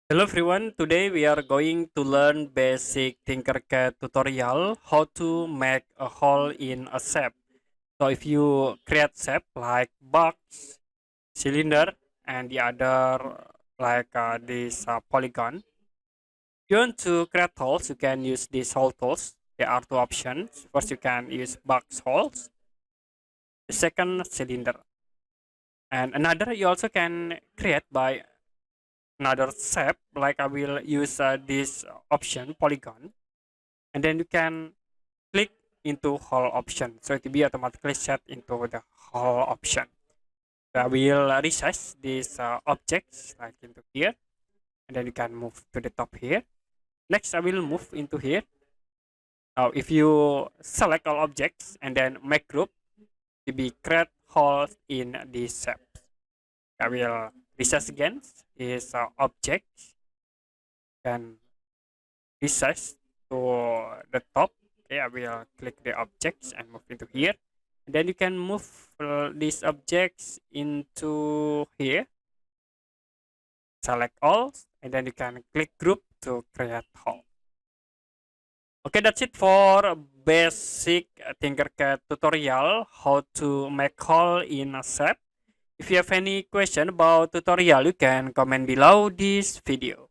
Hello everyone, today we are going to learn basic TinkerCAD tutorial how to make a hole in a shape. So if you create shape like box, cylinder and the other like this polygon, you want to create holes, you can use these hole tools. There are two options. First you can use box holes, the second cylinder. And another you also can create by another shape, like I will use this option polygon, and then you can click into hole option, so it will be automatically set into the hole option. So I will resize these objects like into here, and then you can move to the top here. Next I will move into here. Now if you select all objects and then make group, it will be create holes in this shape. I will resize again this object and resize to the top. Okay, I will click the objects and move into here. And then you can move these objects into here. Select all, and then you can click group to create hole. Okay, that's it for basic TinkerCAD tutorial how to make hole in a shape. If you have any question about tutorial, you can comment below this video.